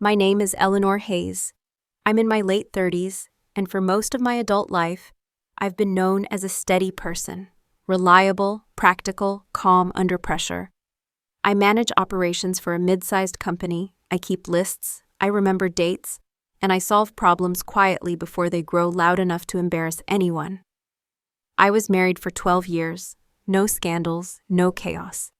My name is Eleanor Hayes. I'm in my late 30s, and for most of my adult life, I've been known as a steady person, reliable, practical, calm under pressure. I manage operations for a mid-sized company, I keep lists, I remember dates, and I solve problems quietly before they grow loud enough to embarrass anyone. I was married for 12 years, no scandals, no chaos.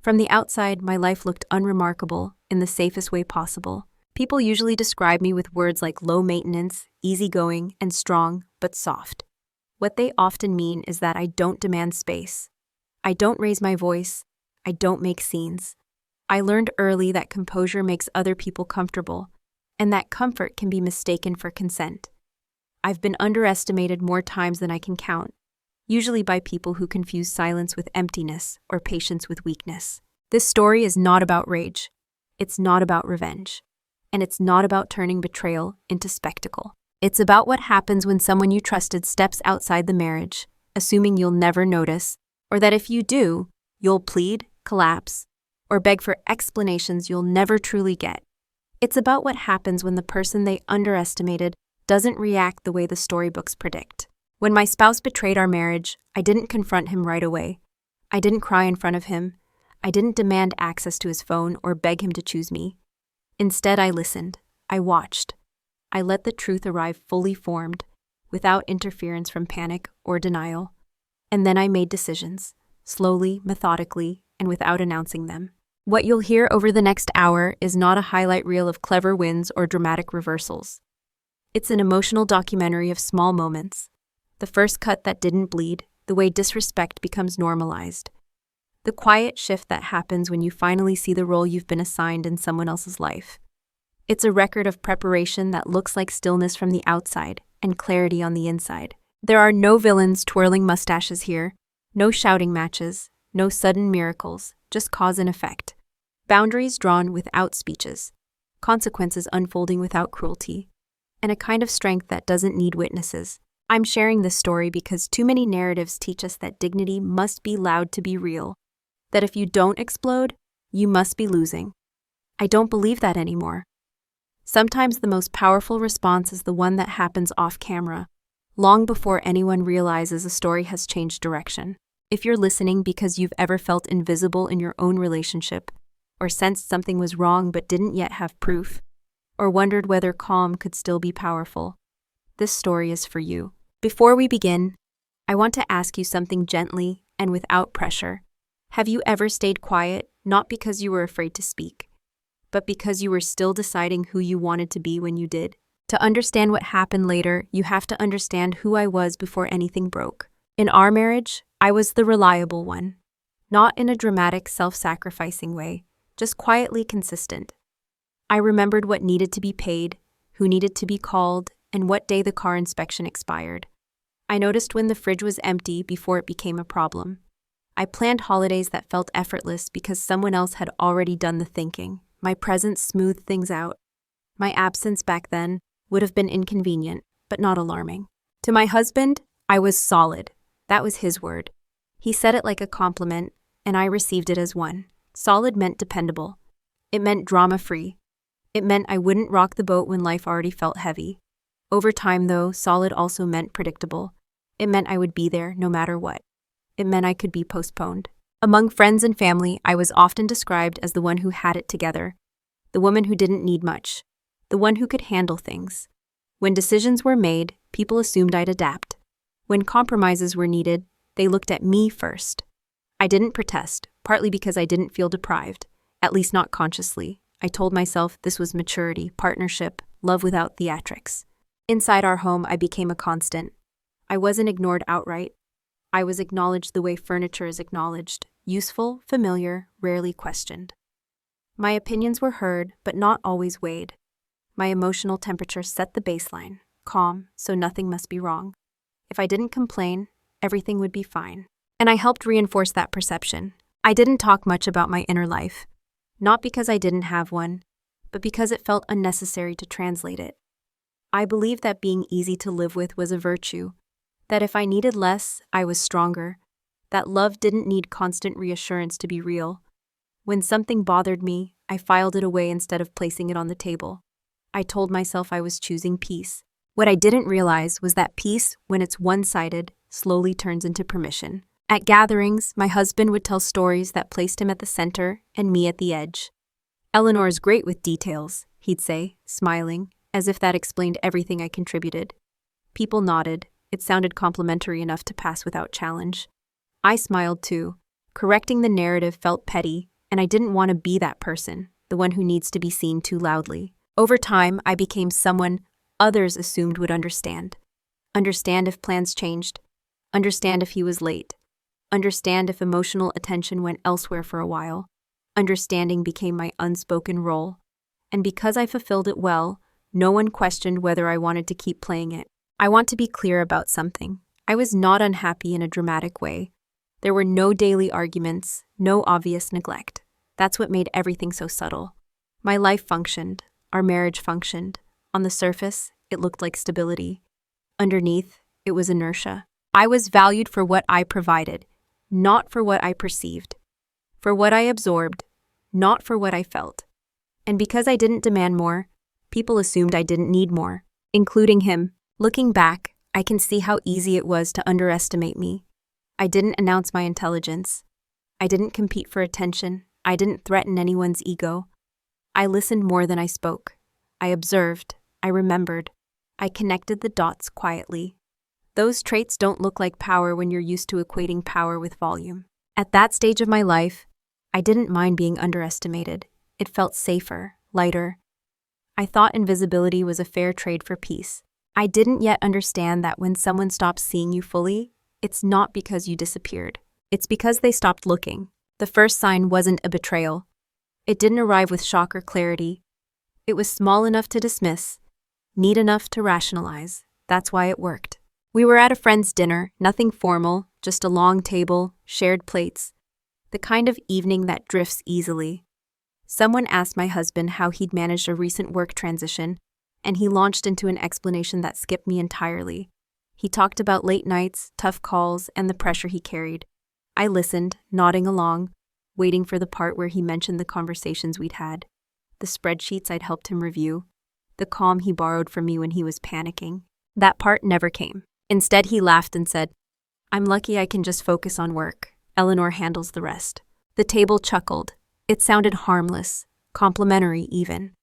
From the outside, my life looked unremarkable in the safest way possible. People usually describe me with words like low maintenance, easygoing, and strong, but soft. What they often mean is that I don't demand space. I don't raise my voice. I don't make scenes. I learned early that composure makes other people comfortable, and that comfort can be mistaken for consent. I've been underestimated more times than I can count, usually by people who confuse silence with emptiness or patience with weakness. This story is not about rage. It's not about revenge. And it's not about turning betrayal into spectacle. It's about what happens when someone you trusted steps outside the marriage, assuming you'll never notice, or that if you do, you'll plead, collapse, or beg for explanations you'll never truly get. It's about what happens when the person they underestimated doesn't react the way the storybooks predict. When my spouse betrayed our marriage, I didn't confront him right away. I didn't cry in front of him. I didn't demand access to his phone or beg him to choose me. Instead, I listened. I watched. I let the truth arrive fully formed, without interference from panic or denial. And then I made decisions, slowly, methodically, and without announcing them. What you'll hear over the next hour is not a highlight reel of clever wins or dramatic reversals. It's an emotional documentary of small moments. The first cut that didn't bleed, the way disrespect becomes normalized. The quiet shift that happens when you finally see the role you've been assigned in someone else's life. It's a record of preparation that looks like stillness from the outside and clarity on the inside. There are no villains twirling mustaches here, no shouting matches, no sudden miracles, just cause and effect. Boundaries drawn without speeches, consequences unfolding without cruelty, and a kind of strength that doesn't need witnesses. I'm sharing this story because too many narratives teach us that dignity must be loud to be real, that if you don't explode, you must be losing. I don't believe that anymore. Sometimes the most powerful response is the one that happens off camera, long before anyone realizes a story has changed direction. If you're listening because you've ever felt invisible in your own relationship, or sensed something was wrong but didn't yet have proof, or wondered whether calm could still be powerful, this story is for you. Before we begin, I want to ask you something gently and without pressure. Have you ever stayed quiet, not because you were afraid to speak, but because you were still deciding who you wanted to be when you did? To understand what happened later, you have to understand who I was before anything broke. In our marriage, I was the reliable one. Not in a dramatic, self-sacrificing way, just quietly consistent. I remembered what needed to be paid, who needed to be called, and what day the car inspection expired. I noticed when the fridge was empty before it became a problem. I planned holidays that felt effortless because someone else had already done the thinking. My presence smoothed things out. My absence back then would have been inconvenient, but not alarming. To my husband, I was solid. That was his word. He said it like a compliment, and I received it as one. Solid meant dependable. It meant drama-free. It meant I wouldn't rock the boat when life already felt heavy. Over time, though, solid also meant predictable. It meant I would be there no matter what. It meant I could be postponed. Among friends and family, I was often described as the one who had it together, the woman who didn't need much, the one who could handle things. When decisions were made, people assumed I'd adapt. When compromises were needed, they looked at me first. I didn't protest, partly because I didn't feel deprived, at least not consciously. I told myself this was maturity, partnership, love without theatrics. Inside our home, I became a constant. I wasn't ignored outright. I was acknowledged the way furniture is acknowledged, useful, familiar, rarely questioned. My opinions were heard, but not always weighed. My emotional temperature set the baseline, calm, so nothing must be wrong. If I didn't complain, everything would be fine. And I helped reinforce that perception. I didn't talk much about my inner life, not because I didn't have one, but because it felt unnecessary to translate it. I believed that being easy to live with was a virtue, that if I needed less, I was stronger, that love didn't need constant reassurance to be real. When something bothered me, I filed it away instead of placing it on the table. I told myself I was choosing peace. What I didn't realize was that peace, when it's one-sided, slowly turns into permission. At gatherings, my husband would tell stories that placed him at the center and me at the edge. "Eleanor is great with details," he'd say, smiling, as if that explained everything I contributed. People nodded. It sounded complimentary enough to pass without challenge. I smiled too. Correcting the narrative felt petty, and I didn't want to be that person, the one who needs to be seen too loudly. Over time, I became someone others assumed would understand. Understand if plans changed. Understand if he was late. Understand if emotional attention went elsewhere for a while. Understanding became my unspoken role. And because I fulfilled it well, no one questioned whether I wanted to keep playing it. I want to be clear about something. I was not unhappy in a dramatic way. There were no daily arguments, no obvious neglect. That's what made everything so subtle. My life functioned. Our marriage functioned. On the surface, it looked like stability. Underneath, it was inertia. I was valued for what I provided, not for what I perceived. For what I absorbed, not for what I felt. And because I didn't demand more, people assumed I didn't need more, including him. Looking back, I can see how easy it was to underestimate me. I didn't announce my intelligence. I didn't compete for attention. I didn't threaten anyone's ego. I listened more than I spoke. I observed. I remembered. I connected the dots quietly. Those traits don't look like power when you're used to equating power with volume. At that stage of my life, I didn't mind being underestimated. It felt safer, lighter. I thought invisibility was a fair trade for peace. I didn't yet understand that when someone stops seeing you fully, it's not because you disappeared. It's because they stopped looking. The first sign wasn't a betrayal. It didn't arrive with shock or clarity. It was small enough to dismiss, neat enough to rationalize. That's why it worked. We were at a friend's dinner, nothing formal, just a long table, shared plates. The kind of evening that drifts easily. Someone asked my husband how he'd managed a recent work transition, and he launched into an explanation that skipped me entirely. He talked about late nights, tough calls, and the pressure he carried. I listened, nodding along, waiting for the part where he mentioned the conversations we'd had, the spreadsheets I'd helped him review, the calm he borrowed from me when he was panicking. That part never came. Instead, he laughed and said, "I'm lucky I can just focus on work. Eleanor handles the rest." The table chuckled. It sounded harmless, complimentary even,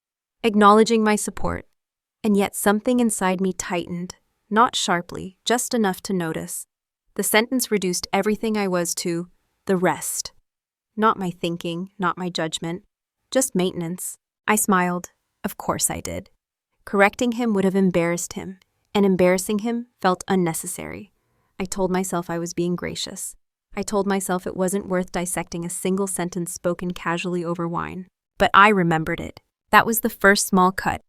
acknowledging my support. And yet something inside me tightened, not sharply, just enough to notice. The sentence reduced everything I was to the rest. Not my thinking, not my judgment, just maintenance. I smiled. Of course I did. Correcting him would have embarrassed him, and embarrassing him felt unnecessary. I told myself I was being gracious. I told myself it wasn't worth dissecting a single sentence spoken casually over wine. But I remembered it. That was the first small cut.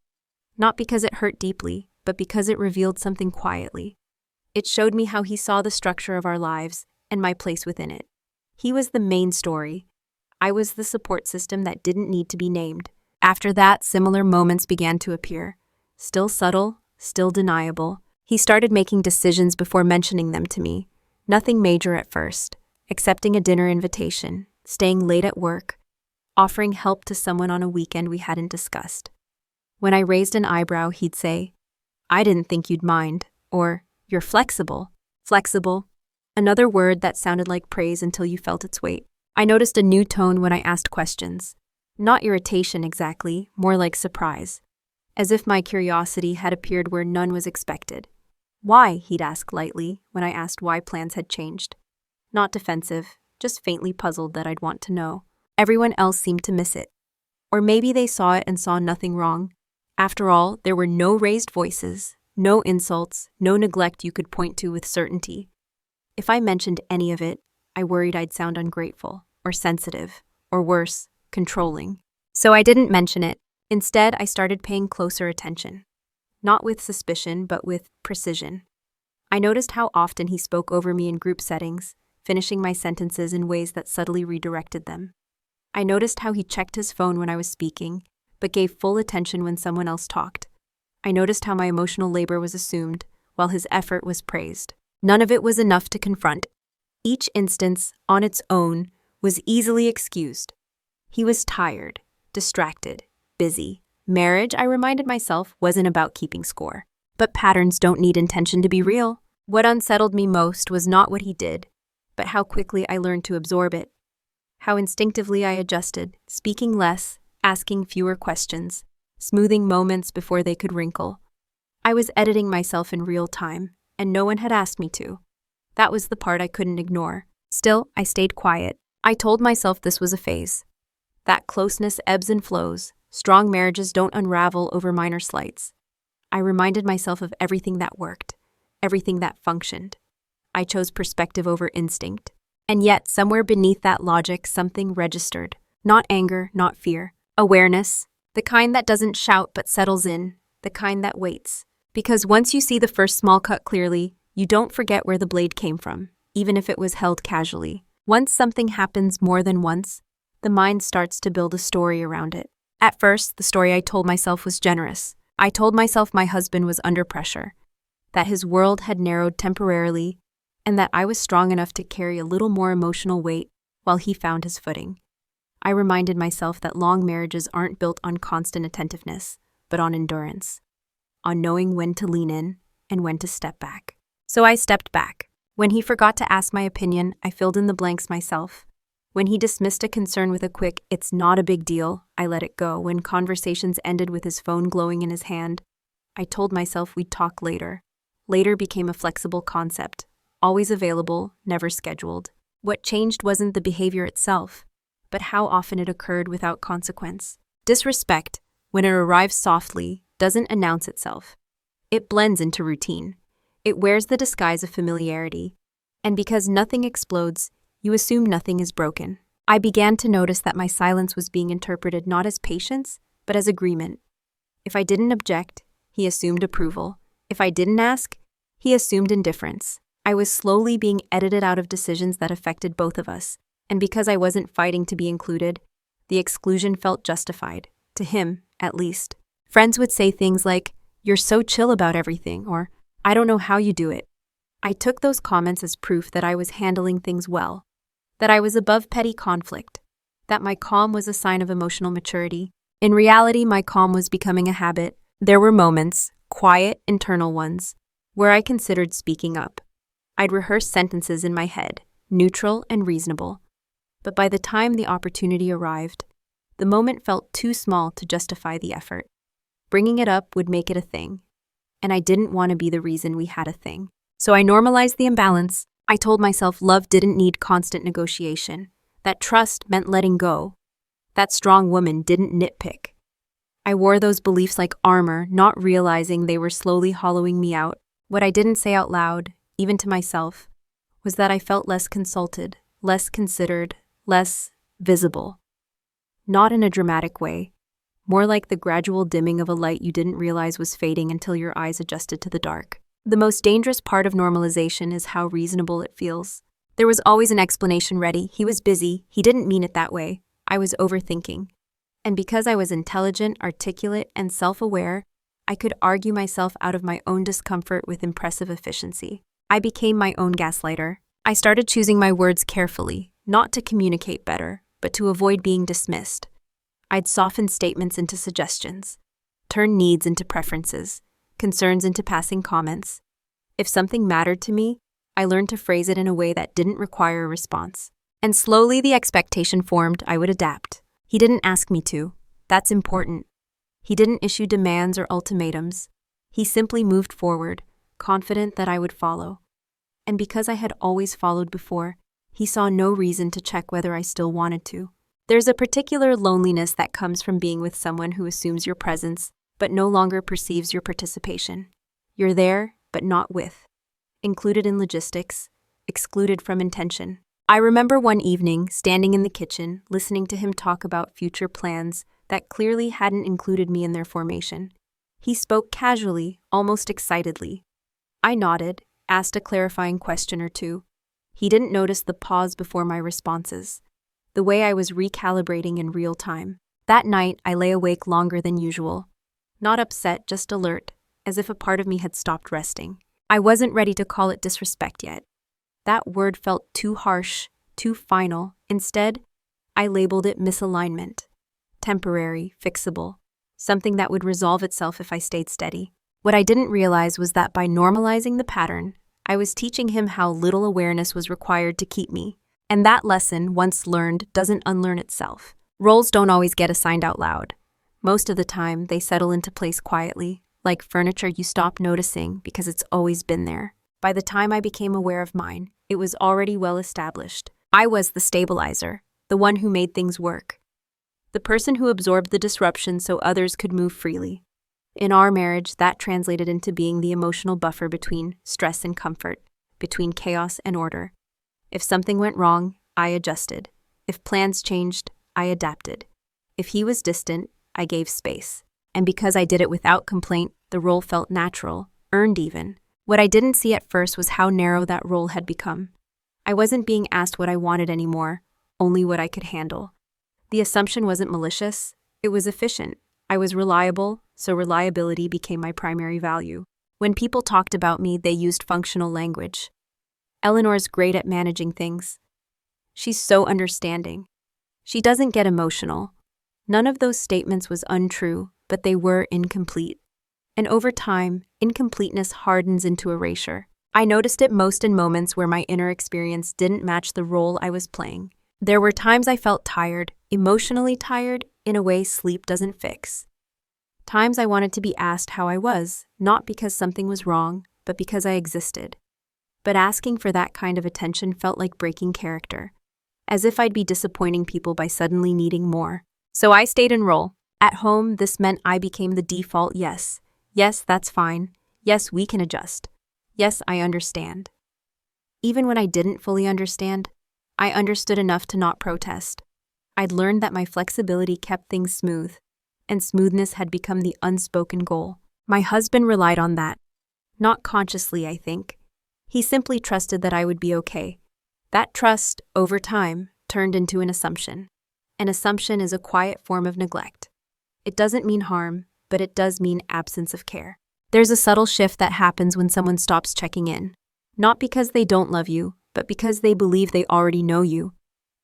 Not because it hurt deeply, but because it revealed something quietly. It showed me how he saw the structure of our lives and my place within it. He was the main story. I was the support system that didn't need to be named. After that, similar moments began to appear. Still subtle, still deniable. He started making decisions before mentioning them to me. Nothing major at first. Accepting a dinner invitation, staying late at work, offering help to someone on a weekend we hadn't discussed. When I raised an eyebrow, he'd say, "I didn't think you'd mind," or, "You're flexible." Flexible. Another word that sounded like praise until you felt its weight. I noticed a new tone when I asked questions. Not irritation exactly, more like surprise. As if my curiosity had appeared where none was expected. "Why?" he'd ask lightly when I asked why plans had changed. Not defensive, just faintly puzzled that I'd want to know. Everyone else seemed to miss it. Or maybe they saw it and saw nothing wrong. After all, there were no raised voices, no insults, no neglect you could point to with certainty. If I mentioned any of it, I worried I'd sound ungrateful, or sensitive, or worse, controlling. So I didn't mention it. Instead, I started paying closer attention. Not with suspicion, but with precision. I noticed how often he spoke over me in group settings, finishing my sentences in ways that subtly redirected them. I noticed how he checked his phone when I was speaking, but gave full attention when someone else talked. I noticed how my emotional labor was assumed, while his effort was praised. None of it was enough to confront. Each instance, on its own, was easily excused. He was tired, distracted, busy. Marriage, I reminded myself, wasn't about keeping score. But patterns don't need intention to be real. What unsettled me most was not what he did, but how quickly I learned to absorb it. How instinctively I adjusted, speaking less, asking fewer questions, smoothing moments before they could wrinkle. I was editing myself in real time, and no one had asked me to. That was the part I couldn't ignore. Still, I stayed quiet. I told myself this was a phase. That closeness ebbs and flows. Strong marriages don't unravel over minor slights. I reminded myself of everything that worked, everything that functioned. I chose perspective over instinct. And yet, somewhere beneath that logic, something registered. Not anger, not fear. Awareness. The kind that doesn't shout but settles in. The kind that waits. Because once you see the first small cut clearly, you don't forget where the blade came from, even if it was held casually. Once something happens more than once, the mind starts to build a story around it. At first, the story I told myself was generous. I told myself my husband was under pressure, that his world had narrowed temporarily, and that I was strong enough to carry a little more emotional weight while he found his footing. I reminded myself that long marriages aren't built on constant attentiveness, but on endurance, on knowing when to lean in and when to step back. So I stepped back. When he forgot to ask my opinion, I filled in the blanks myself. When he dismissed a concern with a quick, "It's not a big deal," I let it go. When conversations ended with his phone glowing in his hand, I told myself we'd talk later. Later became a flexible concept, always available, never scheduled. What changed wasn't the behavior itself, but how often it occurred without consequence. Disrespect, when it arrives softly, doesn't announce itself. It blends into routine. It wears the disguise of familiarity. And because nothing explodes, you assume nothing is broken. I began to notice that my silence was being interpreted not as patience, but as agreement. If I didn't object, he assumed approval. If I didn't ask, he assumed indifference. I was slowly being edited out of decisions that affected both of us. And because I wasn't fighting to be included, the exclusion felt justified. To him, at least. Friends would say things like, "You're so chill about everything," or "I don't know how you do it." I took those comments as proof that I was handling things well, that I was above petty conflict, that my calm was a sign of emotional maturity. In reality, my calm was becoming a habit. There were moments, quiet, internal ones, where I considered speaking up. I'd rehearse sentences in my head, neutral and reasonable. But by the time the opportunity arrived, the moment felt too small to justify the effort. Bringing it up would make it a thing. And I didn't want to be the reason we had a thing. So I normalized the imbalance. I told myself love didn't need constant negotiation, that trust meant letting go, that strong woman didn't nitpick. I wore those beliefs like armor, not realizing they were slowly hollowing me out. What I didn't say out loud, even to myself, was that I felt less consulted, less considered, less visible. Not in a dramatic way, more like the gradual dimming of a light you didn't realize was fading until your eyes adjusted to the dark. The most dangerous part of normalization is how reasonable it feels. There was always an explanation ready. He was busy. He didn't mean it that way. I was overthinking. And because I was intelligent, articulate, and self-aware, I could argue myself out of my own discomfort with impressive efficiency. I became my own gaslighter. I started choosing my words carefully, not to communicate better, but to avoid being dismissed. I'd soften statements into suggestions, turn needs into preferences, concerns into passing comments. If something mattered to me, I learned to phrase it in a way that didn't require a response. And slowly the expectation formed I would adapt. He didn't ask me to. That's important. He didn't issue demands or ultimatums. He simply moved forward, confident that I would follow. And because I had always followed before, he saw no reason to check whether I still wanted to. There's a particular loneliness that comes from being with someone who assumes your presence, but no longer perceives your participation. You're there, but not with. Included in logistics, excluded from intention. I remember one evening, standing in the kitchen, listening to him talk about future plans that clearly hadn't included me in their formation. He spoke casually, almost excitedly. I nodded, asked a clarifying question or two. He didn't notice the pause before my responses, the way I was recalibrating in real time. That night, I lay awake longer than usual. Not upset, just alert, as if a part of me had stopped resting. I wasn't ready to call it disrespect yet. That word felt too harsh, too final. Instead, I labeled it misalignment. Temporary, fixable. Something that would resolve itself if I stayed steady. What I didn't realize was that by normalizing the pattern, I was teaching him how little awareness was required to keep me. And that lesson, once learned, doesn't unlearn itself. Roles don't always get assigned out loud. Most of the time, they settle into place quietly, like furniture you stop noticing because it's always been there. By the time I became aware of mine, it was already well established. I was the stabilizer, the one who made things work. The person who absorbed the disruption so others could move freely. In our marriage, that translated into being the emotional buffer between stress and comfort, between chaos and order. If something went wrong, I adjusted. If plans changed, I adapted. If he was distant, I gave space. And because I did it without complaint, the role felt natural, earned even. What I didn't see at first was how narrow that role had become. I wasn't being asked what I wanted anymore, only what I could handle. The assumption wasn't malicious, it was efficient. I was reliable, so reliability became my primary value. When people talked about me, they used functional language. Eleanor's great at managing things. She's so understanding. She doesn't get emotional. None of those statements was untrue, but they were incomplete. And over time, incompleteness hardens into erasure. I noticed it most in moments where my inner experience didn't match the role I was playing. There were times I felt tired, emotionally tired, in a way sleep doesn't fix. Times I wanted to be asked how I was, not because something was wrong, but because I existed. But asking for that kind of attention felt like breaking character, as if I'd be disappointing people by suddenly needing more. So I stayed in role. At home, this meant I became the default yes. Yes, that's fine. Yes, we can adjust. Yes, I understand. Even when I didn't fully understand, I understood enough to not protest. I'd learned that my flexibility kept things smooth, and smoothness had become the unspoken goal. My husband relied on that. Not consciously, I think. He simply trusted that I would be okay. That trust, over time, turned into an assumption. An assumption is a quiet form of neglect. It doesn't mean harm, but it does mean absence of care. There's a subtle shift that happens when someone stops checking in. Not because they don't love you, but because they believe they already know you.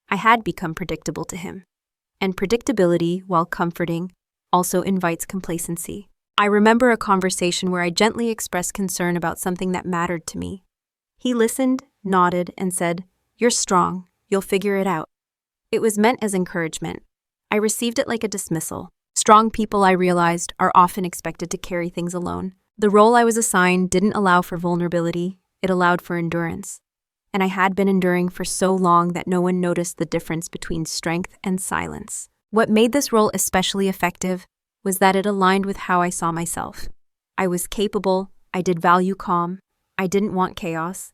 I had become predictable to him. And predictability, while comforting, also invites complacency. I remember a conversation where I gently expressed concern about something that mattered to me. He listened, nodded, and said, "You're strong. You'll figure it out." It was meant as encouragement. I received it like a dismissal. Strong people, I realized, are often expected to carry things alone. The role I was assigned didn't allow for vulnerability, it allowed for endurance. And I had been enduring for so long that no one noticed the difference between strength and silence. What made this role especially effective was that it aligned with how I saw myself. I was capable, I did value calm, I didn't want chaos.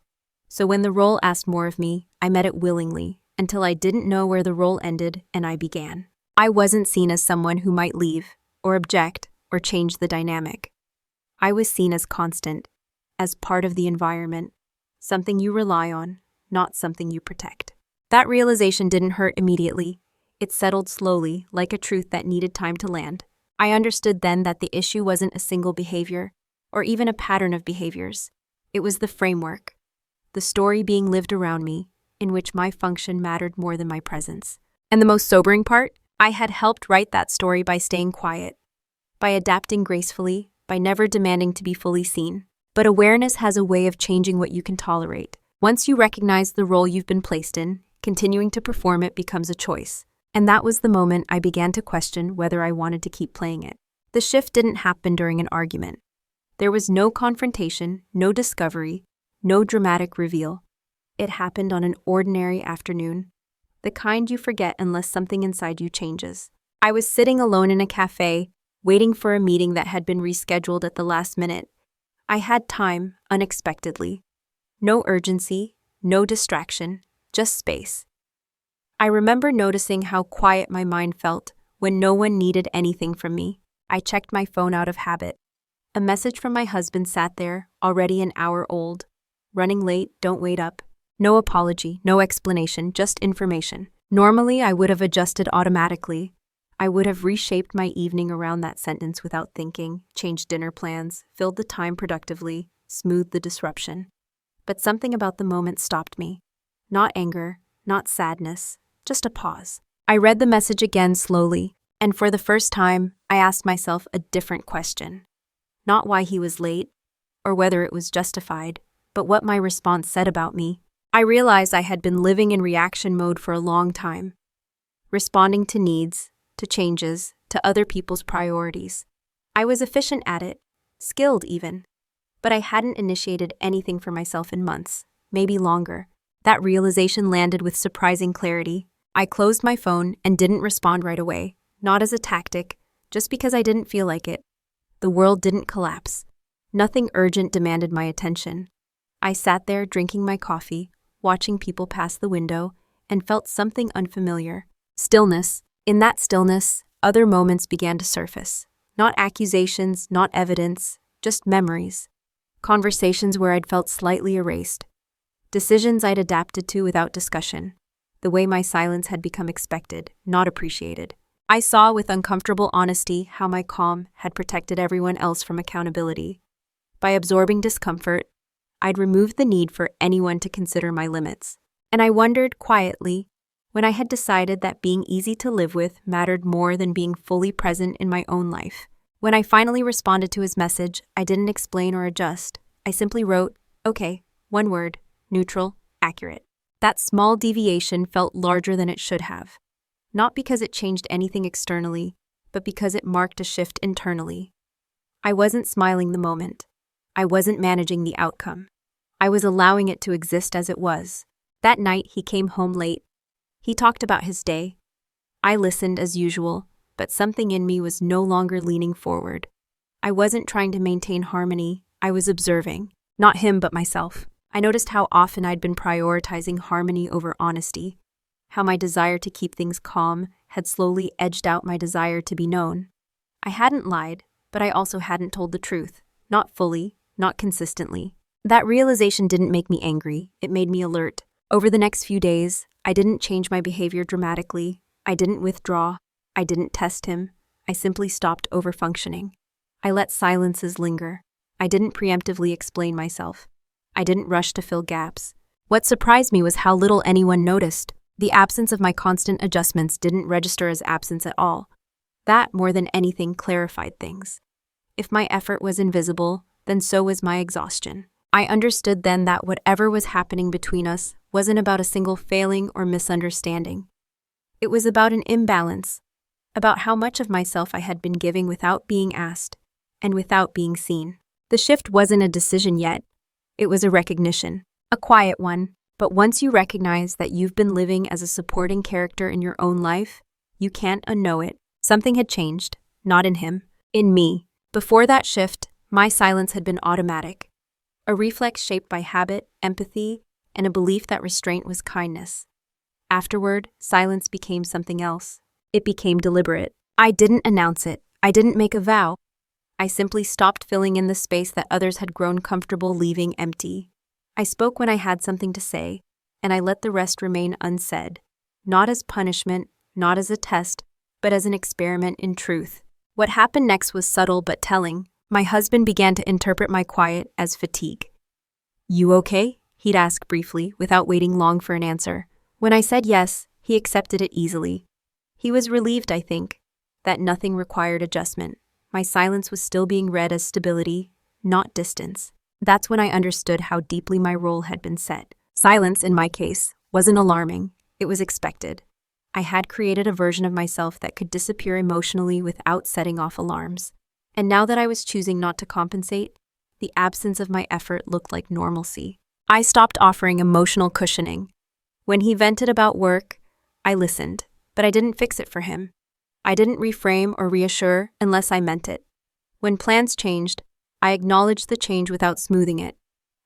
So when the role asked more of me, I met it willingly, until I didn't know where the role ended and I began. I wasn't seen as someone who might leave, or object, or change the dynamic. I was seen as constant, as part of the environment, something you rely on, not something you protect. That realization didn't hurt immediately. It settled slowly, like a truth that needed time to land. I understood then that the issue wasn't a single behavior, or even a pattern of behaviors. It was the framework, the story being lived around me, in which my function mattered more than my presence. And the most sobering part? I had helped write that story by staying quiet, by adapting gracefully, by never demanding to be fully seen. But awareness has a way of changing what you can tolerate. Once you recognize the role you've been placed in, continuing to perform it becomes a choice. And that was the moment I began to question whether I wanted to keep playing it. The shift didn't happen during an argument. There was no confrontation, no discovery, no dramatic reveal. It happened on an ordinary afternoon, the kind you forget unless something inside you changes. I was sitting alone in a cafe, waiting for a meeting that had been rescheduled at the last minute. I had time, unexpectedly. No urgency, no distraction, just space. I remember noticing how quiet my mind felt when no one needed anything from me. I checked my phone out of habit. A message from my husband sat there, already an hour old. Running late, don't wait up. No apology, no explanation, just information. Normally, I would have adjusted automatically. I would have reshaped my evening around that sentence without thinking, changed dinner plans, filled the time productively, smoothed the disruption. But something about the moment stopped me. Not anger, not sadness, just a pause. I read the message again slowly, and for the first time, I asked myself a different question. Not why he was late, or whether it was justified, but what my response said about me. I realized I had been living in reaction mode for a long time, responding to needs, to changes, to other people's priorities. I was efficient at it, skilled even, but I hadn't initiated anything for myself in months, maybe longer. That realization landed with surprising clarity. I closed my phone and didn't respond right away, not as a tactic, just because I didn't feel like it. The world didn't collapse. Nothing urgent demanded my attention. I sat there drinking my coffee, watching people pass the window, and felt something unfamiliar. Stillness. In that stillness, other moments began to surface. Not accusations, not evidence, just memories. Conversations where I'd felt slightly erased. Decisions I'd adapted to without discussion. The way my silence had become expected, not appreciated. I saw with uncomfortable honesty how my calm had protected everyone else from accountability. By absorbing discomfort, I'd removed the need for anyone to consider my limits. And I wondered quietly, when I had decided that being easy to live with mattered more than being fully present in my own life. When I finally responded to his message, I didn't explain or adjust. I simply wrote, okay, one word, neutral, accurate. That small deviation felt larger than it should have. Not because it changed anything externally, but because it marked a shift internally. I wasn't smiling the moment. I wasn't managing the outcome. I was allowing it to exist as it was. That night, he came home late. He talked about his day. I listened as usual, but something in me was no longer leaning forward. I wasn't trying to maintain harmony. I was observing. Not him, but myself. I noticed how often I'd been prioritizing harmony over honesty, how my desire to keep things calm had slowly edged out my desire to be known. I hadn't lied, but I also hadn't told the truth. Not fully, not consistently. That realization didn't make me angry. It made me alert. Over the next few days, I didn't change my behavior dramatically. I didn't withdraw. I didn't test him. I simply stopped overfunctioning. I let silences linger. I didn't preemptively explain myself. I didn't rush to fill gaps. What surprised me was how little anyone noticed. The absence of my constant adjustments didn't register as absence at all. That, more than anything, clarified things. If my effort was invisible, then so was my exhaustion. I understood then that whatever was happening between us wasn't about a single failing or misunderstanding. It was about an imbalance, about how much of myself I had been giving without being asked, and without being seen. The shift wasn't a decision yet. It was a recognition, a quiet one, but once you recognize that you've been living as a supporting character in your own life, you can't unknow it. Something had changed, not in him, in me. Before that shift, my silence had been automatic, a reflex shaped by habit, empathy, and a belief that restraint was kindness. Afterward, silence became something else. It became deliberate. I didn't announce it. I didn't make a vow. I simply stopped filling in the space that others had grown comfortable leaving empty. I spoke when I had something to say, and I let the rest remain unsaid, not as punishment, not as a test, but as an experiment in truth. What happened next was subtle but telling. My husband began to interpret my quiet as fatigue. "You okay?" he'd ask briefly, without waiting long for an answer. When I said yes, he accepted it easily. He was relieved, I think, that nothing required adjustment. My silence was still being read as stability, not distance. That's when I understood how deeply my role had been set. Silence, in my case, wasn't alarming. It was expected. I had created a version of myself that could disappear emotionally without setting off alarms. And now that I was choosing not to compensate, the absence of my effort looked like normalcy. I stopped offering emotional cushioning. When he vented about work, I listened, but I didn't fix it for him. I didn't reframe or reassure unless I meant it. When plans changed, I acknowledged the change without smoothing it.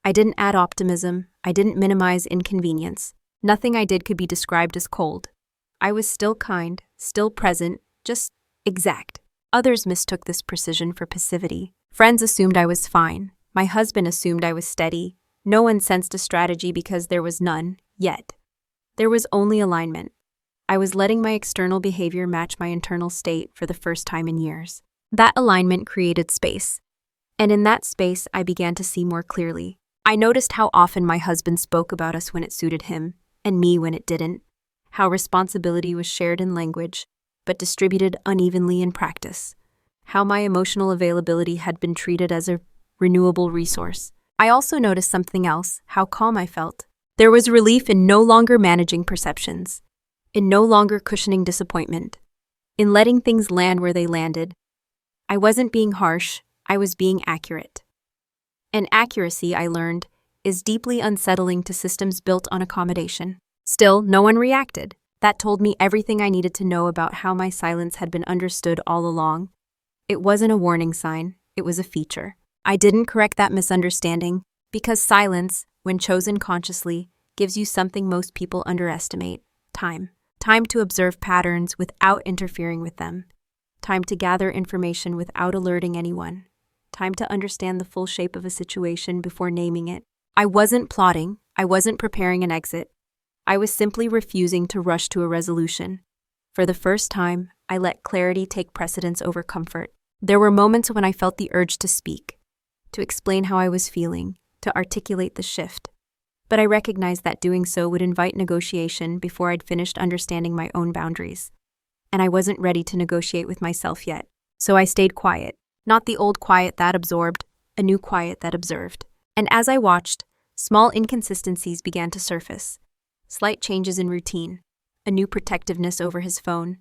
I didn't add optimism. I didn't minimize inconvenience. Nothing I did could be described as cold. I was still kind, still present, just exact. Others mistook this precision for passivity. Friends assumed I was fine. My husband assumed I was steady. No one sensed a strategy because there was none, yet. There was only alignment. I was letting my external behavior match my internal state for the first time in years. That alignment created space. And in that space, I began to see more clearly. I noticed how often my husband spoke about us when it suited him, and me when it didn't. how responsibility was shared in language, but distributed unevenly in practice, how my emotional availability had been treated as a renewable resource. I also noticed something else, how calm I felt. There was relief in no longer managing perceptions, in no longer cushioning disappointment, in letting things land where they landed. I wasn't being harsh, I was being accurate. And accuracy, I learned, is deeply unsettling to systems built on accommodation. Still, no one reacted. That told me everything I needed to know about how my silence had been understood all along. It wasn't a warning sign, it was a feature. I didn't correct that misunderstanding, because silence, when chosen consciously, gives you something most people underestimate: time. Time to observe patterns without interfering with them. Time to gather information without alerting anyone. Time to understand the full shape of a situation before naming it. I wasn't plotting, I wasn't preparing an exit. I was simply refusing to rush to a resolution. For the first time, I let clarity take precedence over comfort. There were moments when I felt the urge to speak, to explain how I was feeling, to articulate the shift. But I recognized that doing so would invite negotiation before I'd finished understanding my own boundaries. And I wasn't ready to negotiate with myself yet. So I stayed quiet, not the old quiet that absorbed, a new quiet that observed. And as I watched, small inconsistencies began to surface. Slight changes in routine, a new protectiveness over his phone,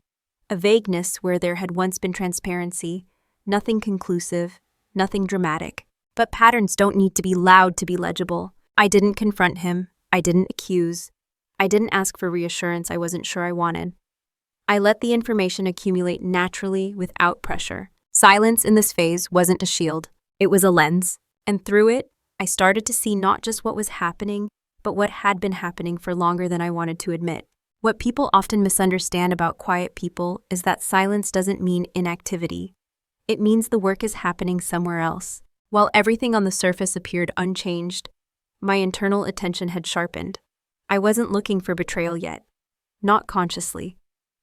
a vagueness where there had once been transparency, nothing conclusive, nothing dramatic. But patterns don't need to be loud to be legible. I didn't confront him, I didn't accuse, I didn't ask for reassurance I wasn't sure I wanted. I let the information accumulate naturally without pressure. Silence in this phase wasn't a shield, it was a lens. And through it, I started to see not just what was happening, but what had been happening for longer than I wanted to admit. What people often misunderstand about quiet people is that silence doesn't mean inactivity. It means the work is happening somewhere else. While everything on the surface appeared unchanged, my internal attention had sharpened. I wasn't looking for betrayal yet. Not consciously.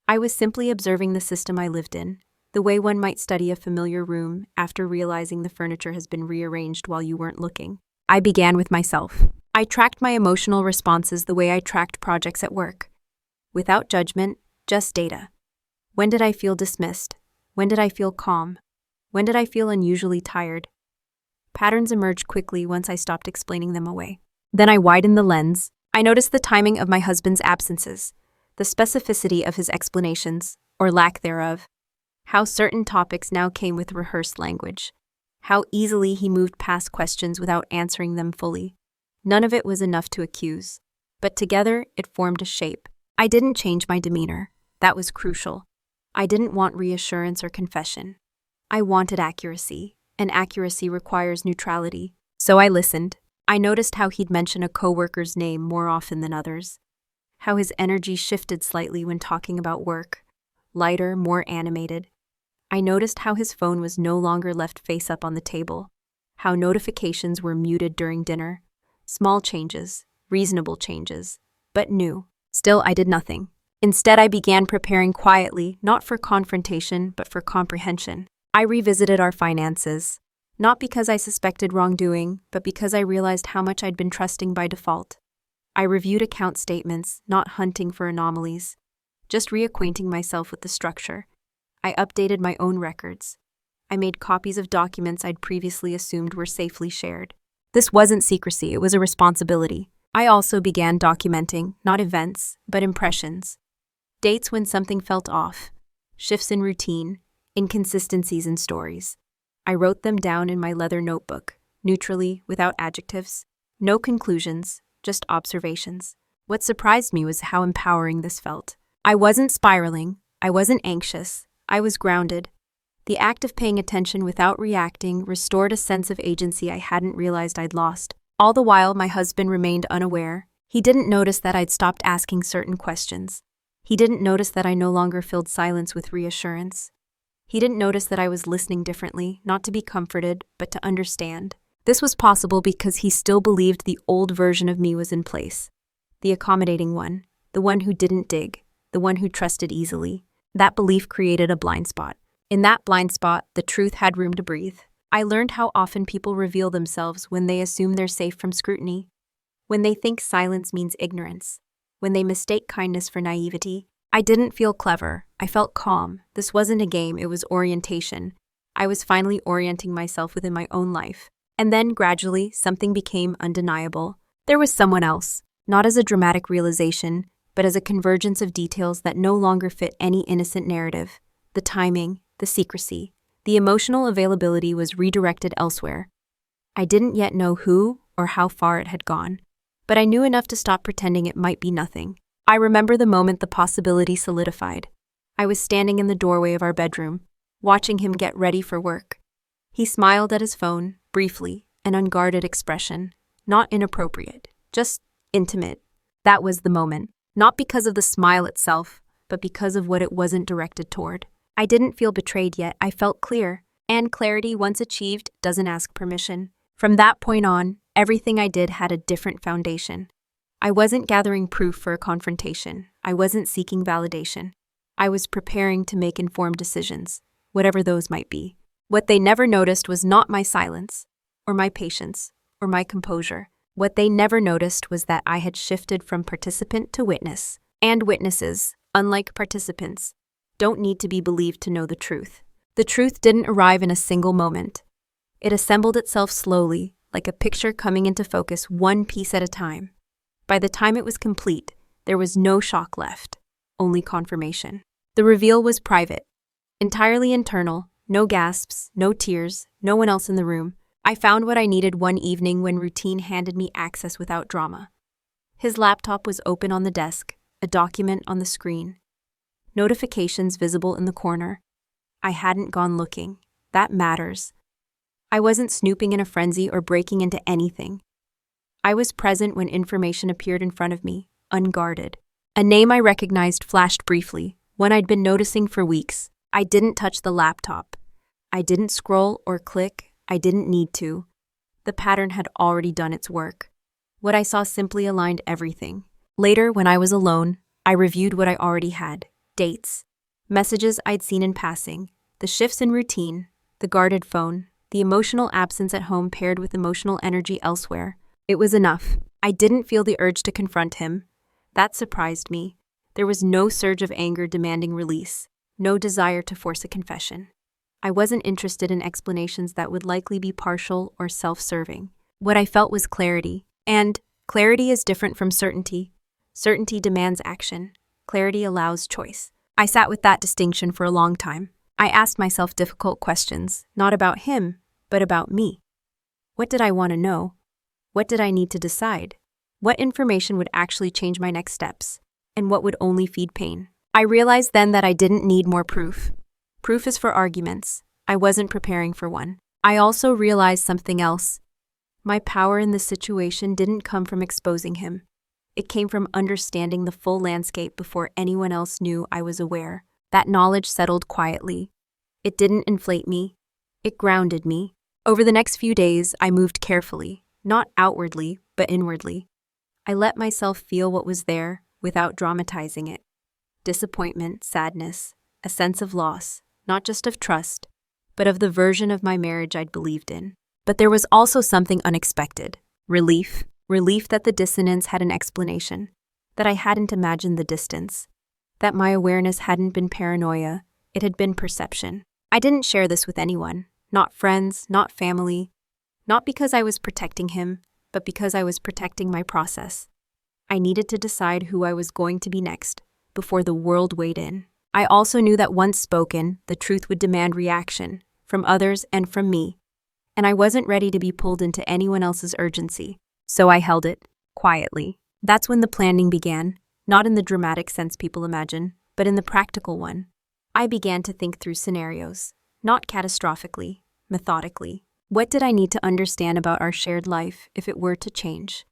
I was simply observing the system I lived in, the way one might study a familiar room after realizing the furniture has been rearranged while you weren't looking. I began with myself. I tracked my emotional responses the way I tracked projects at work. Without judgment, just data. When did I feel dismissed? When did I feel calm? When did I feel unusually tired? Patterns emerged quickly once I stopped explaining them away. Then I widened the lens. I noticed the timing of my husband's absences, the specificity of his explanations, or lack thereof, how certain topics now came with rehearsed language, how easily he moved past questions without answering them fully. None of it was enough to accuse, but together it formed a shape. I didn't change my demeanor. That was crucial. I didn't want reassurance or confession. I wanted accuracy, and accuracy requires neutrality. So I listened. I noticed how he'd mention a coworker's name more often than others, how his energy shifted slightly when talking about work, lighter, more animated. I noticed how his phone was no longer left face up on the table, how notifications were muted during dinner. Small changes, reasonable changes, but new. Still, I did nothing. Instead, I began preparing quietly, not for confrontation, but for comprehension. I revisited our finances, not because I suspected wrongdoing, but because I realized how much I'd been trusting by default. I reviewed account statements, not hunting for anomalies, just reacquainting myself with the structure. I updated my own records. I made copies of documents I'd previously assumed were safely shared. This wasn't secrecy, it was a responsibility. I also began documenting, not events, but impressions. Dates when something felt off, shifts in routine, inconsistencies in stories. I wrote them down in my leather notebook, neutrally, without adjectives. No conclusions, just observations. What surprised me was how empowering this felt. I wasn't spiraling, I wasn't anxious, I was grounded. The act of paying attention without reacting restored a sense of agency I hadn't realized I'd lost. All the while, my husband remained unaware. He didn't notice that I'd stopped asking certain questions. He didn't notice that I no longer filled silence with reassurance. He didn't notice that I was listening differently, not to be comforted, but to understand. This was possible because he still believed the old version of me was in place. The accommodating one, the one who didn't dig, the one who trusted easily. That belief created a blind spot. In that blind spot, the truth had room to breathe. I learned how often people reveal themselves when they assume they're safe from scrutiny, when they think silence means ignorance, when they mistake kindness for naivety. I didn't feel clever. I felt calm. This wasn't a game, it was orientation. I was finally orienting myself within my own life. And then, gradually, something became undeniable. There was someone else, not as a dramatic realization, but as a convergence of details that no longer fit any innocent narrative. The timing, the secrecy, the emotional availability was redirected elsewhere. I didn't yet know who or how far it had gone, but I knew enough to stop pretending it might be nothing. I remember the moment the possibility solidified. I was standing in the doorway of our bedroom, watching him get ready for work. He smiled at his phone, briefly, an unguarded expression, not inappropriate, just intimate. That was the moment, not because of the smile itself, but because of what it wasn't directed toward. I didn't feel betrayed yet, I felt clear, and clarity once achieved doesn't ask permission. From that point on, everything I did had a different foundation. I wasn't gathering proof for a confrontation. I wasn't seeking validation. I was preparing to make informed decisions, whatever those might be. What they never noticed was not my silence, or my patience, or my composure. What they never noticed was that I had shifted from participant to witness. And witnesses, unlike participants, don't need to be believed to know the truth. The truth didn't arrive in a single moment. It assembled itself slowly, like a picture coming into focus one piece at a time. By the time it was complete, there was no shock left, only confirmation. The reveal was private, entirely internal, no gasps, no tears, no one else in the room. I found what I needed one evening when routine handed me access without drama. His laptop was open on the desk, a document on the screen. Notifications visible in the corner. I hadn't gone looking. That matters. I wasn't snooping in a frenzy or breaking into anything. I was present when information appeared in front of me, unguarded. A name I recognized flashed briefly, one I'd been noticing for weeks. I didn't touch the laptop. I didn't scroll or click. I didn't need to. The pattern had already done its work. What I saw simply aligned everything. Later, when I was alone, I reviewed what I already had. Dates, messages I'd seen in passing, the shifts in routine, the guarded phone, the emotional absence at home paired with emotional energy elsewhere. It was enough. I didn't feel the urge to confront him. That surprised me. There was no surge of anger demanding release, no desire to force a confession. I wasn't interested in explanations that would likely be partial or self-serving. What I felt was clarity. And clarity is different from certainty. Certainty demands action. Clarity allows choice. I sat with that distinction for a long time. I asked myself difficult questions, not about him, but about me. What did I want to know? What did I need to decide? What information would actually change my next steps? And what would only feed pain? I realized then that I didn't need more proof. Proof is for arguments. I wasn't preparing for one. I also realized something else. My power in this situation didn't come from exposing him. It came from understanding the full landscape before anyone else knew I was aware. That knowledge settled quietly. It didn't inflate me. It grounded me. Over the next few days, I moved carefully, not outwardly, but inwardly. I let myself feel what was there without dramatizing it. Disappointment, sadness, a sense of loss, not just of trust, but of the version of my marriage I'd believed in. But there was also something unexpected. Relief. Relief that the dissonance had an explanation, that I hadn't imagined the distance, that my awareness hadn't been paranoia, it had been perception. I didn't share this with anyone, not friends, not family, not because I was protecting him, but because I was protecting my process. I needed to decide who I was going to be next, before the world weighed in. I also knew that once spoken, the truth would demand reaction, from others and from me, and I wasn't ready to be pulled into anyone else's urgency. So I held it, quietly. That's when the planning began, not in the dramatic sense people imagine, but in the practical one. I began to think through scenarios, not catastrophically, methodically. What did I need to understand about our shared life if it were to change?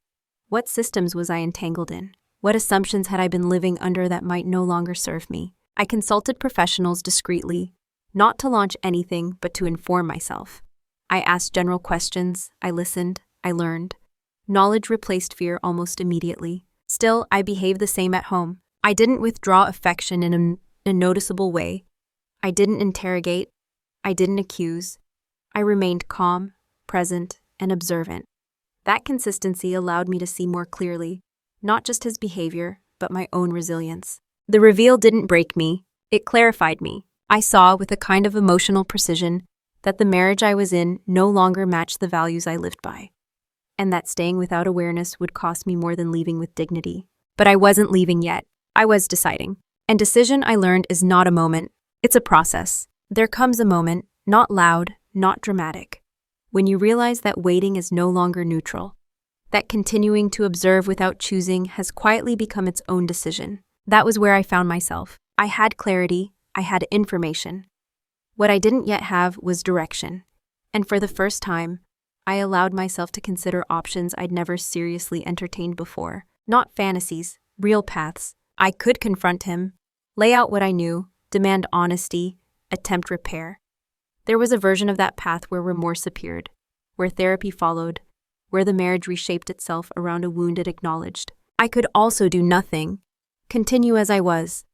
What systems was I entangled in? What assumptions had I been living under that might no longer serve me? I consulted professionals discreetly, not to launch anything, but to inform myself. I asked general questions, I listened, I learned. Knowledge replaced fear almost immediately. Still, I behaved the same at home. I didn't withdraw affection in a noticeable way. I didn't interrogate. I didn't accuse. I remained calm, present, and observant. That consistency allowed me to see more clearly, not just his behavior, but my own resilience. The reveal didn't break me, it clarified me. I saw, with a kind of emotional precision, that the marriage I was in no longer matched the values I lived by, and that staying without awareness would cost me more than leaving with dignity. But I wasn't leaving yet. I was deciding. And decision, I learned, is not a moment. It's a process. There comes a moment, not loud, not dramatic, when you realize that waiting is no longer neutral, that continuing to observe without choosing has quietly become its own decision. That was where I found myself. I had clarity, I had information. What I didn't yet have was direction. And for the first time, I allowed myself to consider options I'd never seriously entertained before. Not fantasies, real paths. I could confront him, lay out what I knew, demand honesty, attempt repair. There was a version of that path where remorse appeared, where therapy followed, where the marriage reshaped itself around a wound it acknowledged. I could also do nothing, continue as I was,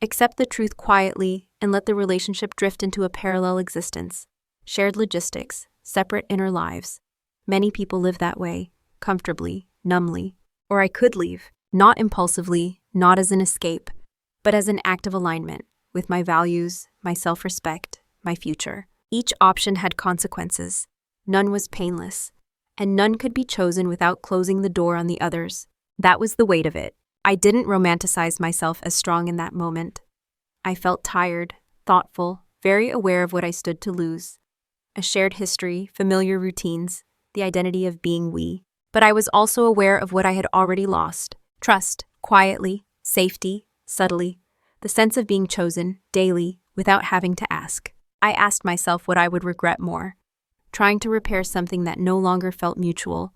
accept the truth quietly, and let the relationship drift into a parallel existence. Shared logistics, separate inner lives. Many people live that way, comfortably, numbly. Or I could leave, not impulsively, not as an escape, but as an act of alignment with my values, my self-respect, my future. Each option had consequences. None was painless, and none could be chosen without closing the door on the others. That was the weight of it. I didn't romanticize myself as strong in that moment. I felt tired, thoughtful, very aware of what I stood to lose. A shared history, familiar routines, the identity of being we. But I was also aware of what I had already lost. Trust, quietly, safety, subtly, the sense of being chosen, daily, without having to ask. I asked myself what I would regret more, trying to repair something that no longer felt mutual,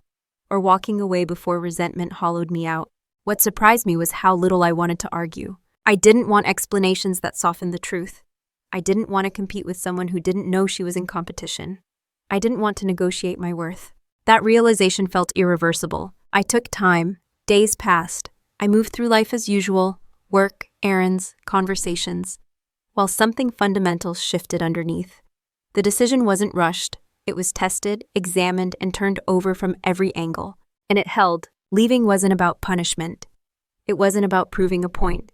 or walking away before resentment hollowed me out. What surprised me was how little I wanted to argue. I didn't want explanations that softened the truth. I didn't want to compete with someone who didn't know she was in competition. I didn't want to negotiate my worth. That realization felt irreversible. I took time. Days passed. I moved through life as usual, work, errands, conversations, while something fundamental shifted underneath. The decision wasn't rushed. It was tested, examined, and turned over from every angle. And it held. Leaving wasn't about punishment. It wasn't about proving a point.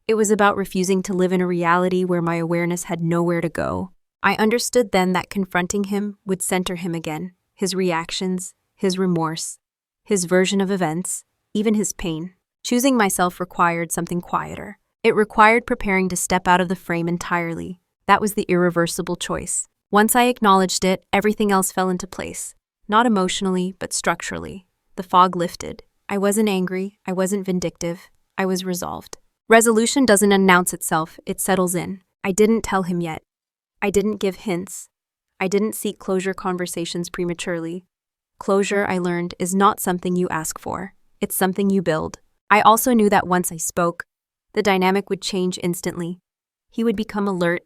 It was about refusing to live in a reality where my awareness had nowhere to go. I understood then that confronting him would center him again. His reactions, his remorse, his version of events, even his pain. Choosing myself required something quieter. It required preparing to step out of the frame entirely. That was the irreversible choice. Once I acknowledged it, everything else fell into place. Not emotionally, but structurally. The fog lifted. I wasn't angry. I wasn't vindictive. I was resolved. Resolution doesn't announce itself. It settles in. I didn't tell him yet. I didn't give hints. I didn't seek closure conversations prematurely. Closure, I learned, is not something you ask for. It's something you build. I also knew that once I spoke, the dynamic would change instantly. He would become alert,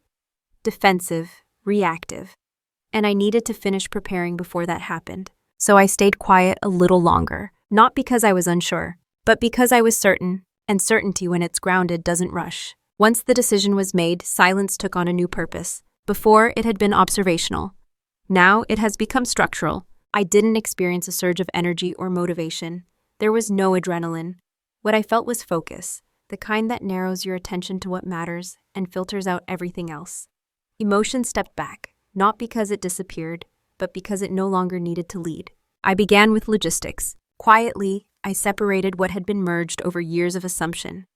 defensive, reactive. And I needed to finish preparing before that happened. So I stayed quiet a little longer, not because I was unsure, but because I was certain, and certainty when it's grounded doesn't rush. Once the decision was made, silence took on a new purpose. Before, it had been observational. Now, it has become structural. I didn't experience a surge of energy or motivation. There was no adrenaline. What I felt was focus, the kind that narrows your attention to what matters and filters out everything else. Emotion stepped back, not because it disappeared, but because it no longer needed to lead. I began with logistics. Quietly, I separated what had been merged over years of assumption.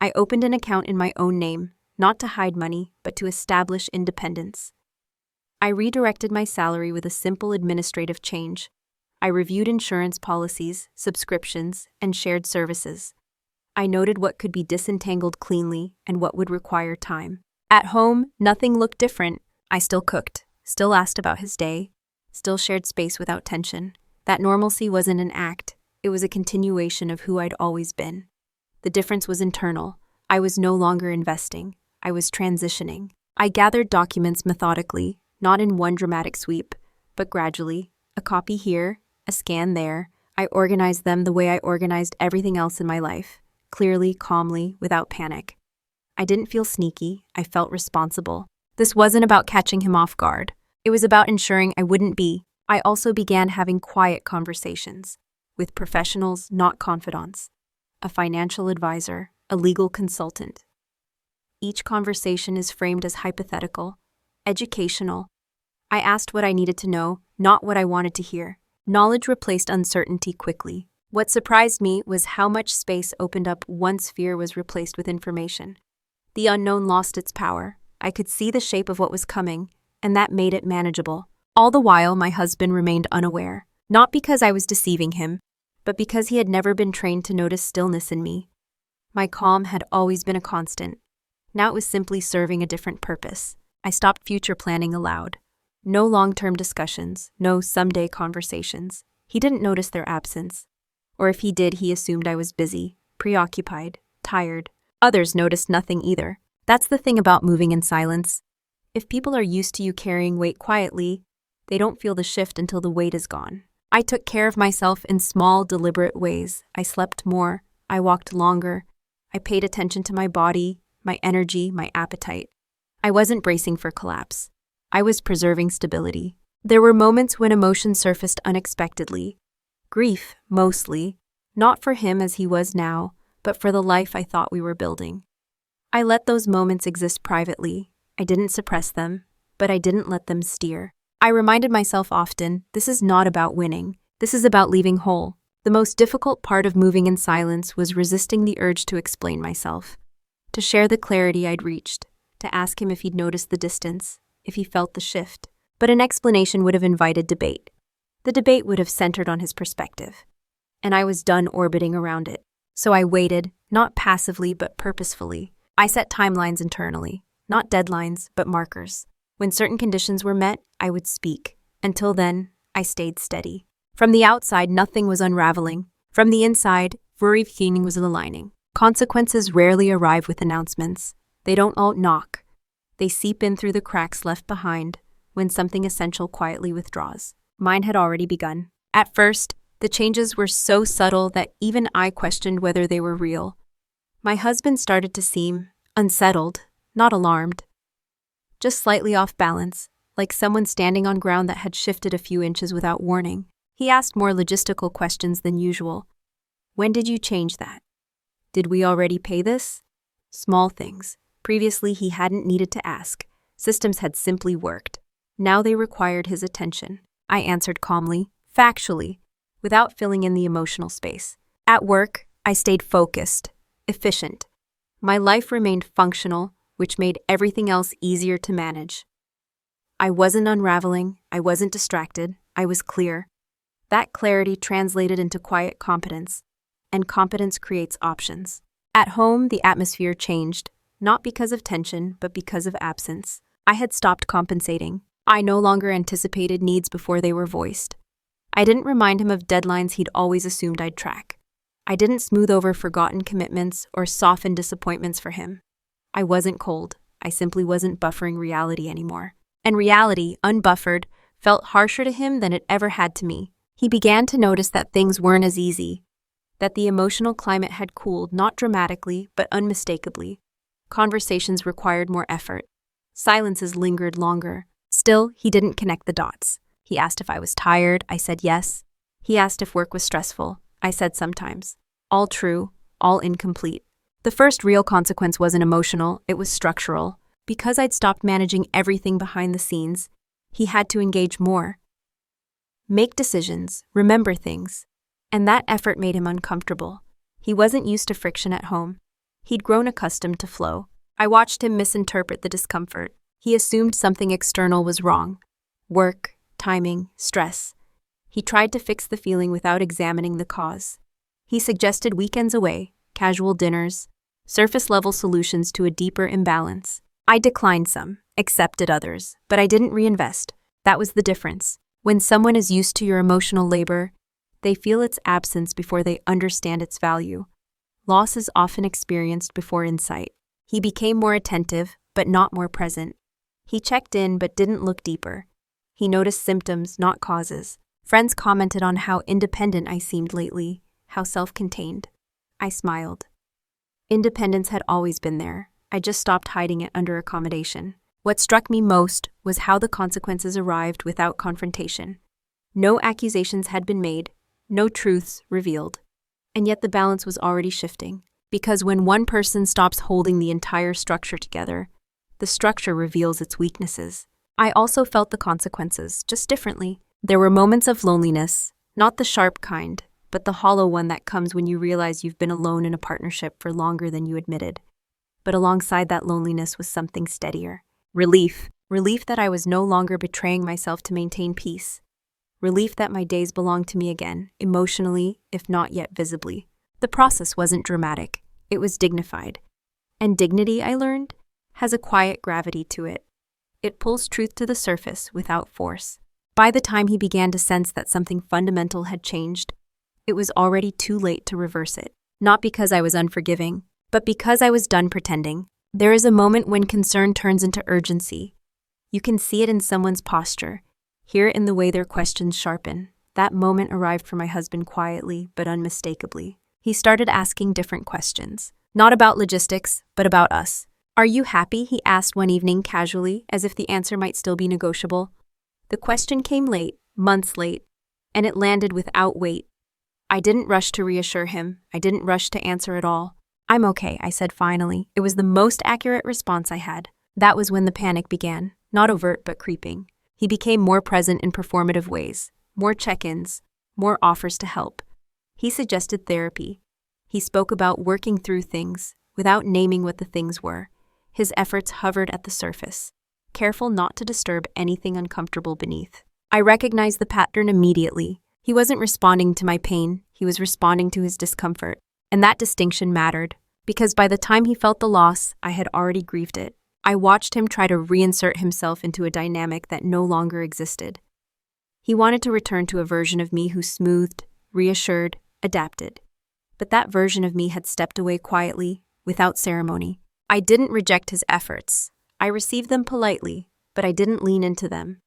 I opened an account in my own name, not to hide money, but to establish independence. I redirected my salary with a simple administrative change. I reviewed insurance policies, subscriptions, and shared services. I noted what could be disentangled cleanly and what would require time. At home, nothing looked different. I still cooked, still asked about his day, still shared space without tension. That normalcy wasn't an act. It was a continuation of who I'd always been. The difference was internal. I was no longer investing. I was transitioning. I gathered documents methodically, not in one dramatic sweep, but gradually. A copy here, a scan there. I organized them the way I organized everything else in my life, clearly, calmly, without panic. I didn't feel sneaky. I felt responsible. This wasn't about catching him off guard. It was about ensuring I wouldn't be. I also began having quiet conversations with professionals, not confidants. a financial advisor, a legal consultant. Each conversation is framed as hypothetical, educational. I asked what I needed to know, not what I wanted to hear. Knowledge replaced uncertainty quickly. What surprised me was how much space opened up once fear was replaced with information. The unknown lost its power. I could see the shape of what was coming, and that made it manageable. All the while, my husband remained unaware, not because I was deceiving him, but because he had never been trained to notice stillness in me. My calm had always been a constant. Now it was simply serving a different purpose. I stopped future planning aloud. No long-term discussions, no someday conversations. He didn't notice their absence. Or if he did, he assumed I was busy, preoccupied, tired. Others noticed nothing either. That's the thing about moving in silence. If people are used to you carrying weight quietly, they don't feel the shift until the weight is gone. I took care of myself in small, deliberate ways. I slept more. I walked longer. I paid attention to my body, my energy, my appetite. I wasn't bracing for collapse. I was preserving stability. There were moments when emotion surfaced unexpectedly. Grief, mostly. Not for him as he was now, but for the life I thought we were building. I let those moments exist privately. I didn't suppress them, but I didn't let them steer. I reminded myself often, this is not about winning. This is about leaving whole. The most difficult part of moving in silence was resisting the urge to explain myself, to share the clarity I'd reached, to ask him if he'd noticed the distance, if he felt the shift. But an explanation would have invited debate. The debate would have centered on his perspective, and I was done orbiting around it. So I waited, not passively but purposefully. I set timelines internally, not deadlines but markers. When certain conditions were met, I would speak. Until then, I stayed steady. From the outside, nothing was unraveling. From the inside, everything was aligning. Consequences rarely arrive with announcements. They don't all knock. They seep in through the cracks left behind when something essential quietly withdraws. Mine had already begun. At first, the changes were so subtle that even I questioned whether they were real. My husband started to seem unsettled, not alarmed. Just slightly off balance, like someone standing on ground that had shifted a few inches without warning. He asked more logistical questions than usual. When did you change that? Did we already pay this? Small things. Previously, he hadn't needed to ask. Systems had simply worked. Now they required his attention. I answered calmly, factually, without filling in the emotional space. At work, I stayed focused, efficient. My life remained functional, which made everything else easier to manage. I wasn't unraveling, I wasn't distracted, I was clear. That clarity translated into quiet competence, and competence creates options. At home, the atmosphere changed, not because of tension, but because of absence. I had stopped compensating. I no longer anticipated needs before they were voiced. I didn't remind him of deadlines he'd always assumed I'd track. I didn't smooth over forgotten commitments or soften disappointments for him. I wasn't cold. I simply wasn't buffering reality anymore. And reality, unbuffered, felt harsher to him than it ever had to me. He began to notice that things weren't as easy, that the emotional climate had cooled not dramatically, but unmistakably. Conversations required more effort. Silences lingered longer. Still, he didn't connect the dots. He asked if I was tired. I said yes. He asked if work was stressful. I said sometimes. All true, all incomplete. The first real consequence wasn't emotional, it was structural. Because I'd stopped managing everything behind the scenes, he had to engage more. Make decisions, remember things. And that effort made him uncomfortable. He wasn't used to friction at home. He'd grown accustomed to flow. I watched him misinterpret the discomfort. He assumed something external was wrong. Work, timing, stress. He tried to fix the feeling without examining the cause. He suggested weekends away, casual dinners, surface-level solutions to a deeper imbalance. I declined some, accepted others, but I didn't reinvest. That was the difference. When someone is used to your emotional labor, they feel its absence before they understand its value. Loss is often experienced before insight. He became more attentive, but not more present. He checked in, but didn't look deeper. He noticed symptoms, not causes. Friends commented on how independent I seemed lately, how self-contained. I smiled. Independence had always been there. I just stopped hiding it under accommodation. What struck me most was how the consequences arrived without confrontation. No accusations had been made, no truths revealed. And yet the balance was already shifting. Because when one person stops holding the entire structure together, the structure reveals its weaknesses. I also felt the consequences, just differently. There were moments of loneliness, not the sharp kind, but the hollow one that comes when you realize you've been alone in a partnership for longer than you admitted. But alongside that loneliness was something steadier. Relief. Relief that I was no longer betraying myself to maintain peace. Relief that my days belonged to me again, emotionally, if not yet visibly. The process wasn't dramatic. It was dignified. And dignity, I learned, has a quiet gravity to it. It pulls truth to the surface without force. By the time he began to sense that something fundamental had changed, it was already too late to reverse it. Not because I was unforgiving, but because I was done pretending. There is a moment when concern turns into urgency. You can see it in someone's posture, hear it in the way their questions sharpen. That moment arrived for my husband quietly, but unmistakably. He started asking different questions. Not about logistics, but about us. "Are you happy?" he asked one evening casually, as if the answer might still be negotiable. The question came late, months late, and it landed without weight. I didn't rush to reassure him. I didn't rush to answer at all. "I'm okay," I said finally. It was the most accurate response I had. That was when the panic began, not overt but creeping. He became more present in performative ways, more check-ins, more offers to help. He suggested therapy. He spoke about working through things, without naming what the things were. His efforts hovered at the surface, careful not to disturb anything uncomfortable beneath. I recognized the pattern immediately. He wasn't responding to my pain, he was responding to his discomfort. And that distinction mattered, because by the time he felt the loss, I had already grieved it. I watched him try to reinsert himself into a dynamic that no longer existed. He wanted to return to a version of me who smoothed, reassured, adapted. But that version of me had stepped away quietly, without ceremony. I didn't reject his efforts. I received them politely, but I didn't lean into them.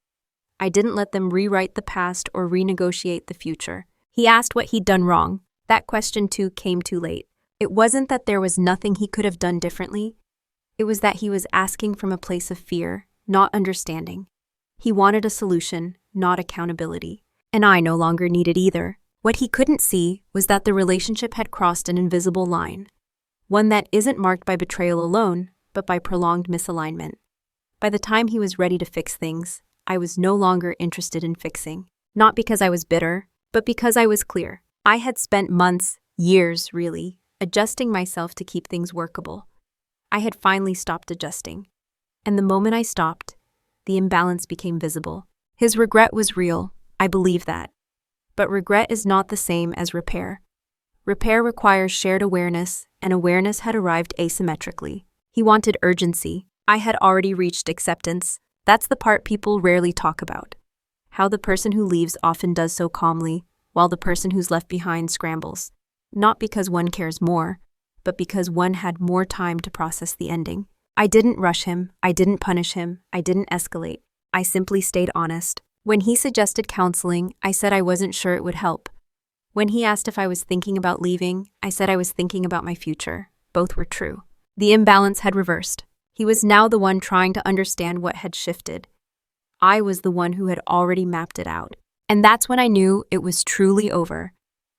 I didn't let them rewrite the past or renegotiate the future. He asked what he'd done wrong. That question, too, came too late. It wasn't that there was nothing he could have done differently. It was that he was asking from a place of fear, not understanding. He wanted a solution, not accountability. And I no longer needed either. What he couldn't see was that the relationship had crossed an invisible line. One that isn't marked by betrayal alone, but by prolonged misalignment. By the time he was ready to fix things, I was no longer interested in fixing. Not because I was bitter, but because I was clear. I had spent months, years really, adjusting myself to keep things workable. I had finally stopped adjusting. And the moment I stopped, the imbalance became visible. His regret was real, I believe that. But regret is not the same as repair. Repair requires shared awareness, and awareness had arrived asymmetrically. He wanted urgency. I had already reached acceptance. That's the part people rarely talk about. How the person who leaves often does so calmly, while the person who's left behind scrambles. Not because one cares more, but because one had more time to process the ending. I didn't rush him, I didn't punish him, I didn't escalate. I simply stayed honest. When he suggested counseling, I said I wasn't sure it would help. When he asked if I was thinking about leaving, I said I was thinking about my future. Both were true. The imbalance had reversed. He was now the one trying to understand what had shifted. I was the one who had already mapped it out. And that's when I knew it was truly over.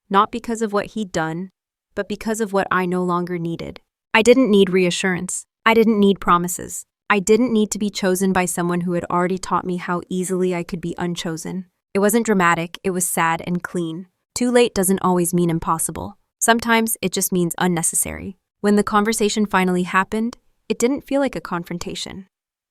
Not because of what he'd done, but because of what I no longer needed. I didn't need reassurance. I didn't need promises. I didn't need to be chosen by someone who had already taught me how easily I could be unchosen. It wasn't dramatic, it was sad and clean. Too late doesn't always mean impossible. Sometimes it just means unnecessary. When the conversation finally happened, it didn't feel like a confrontation.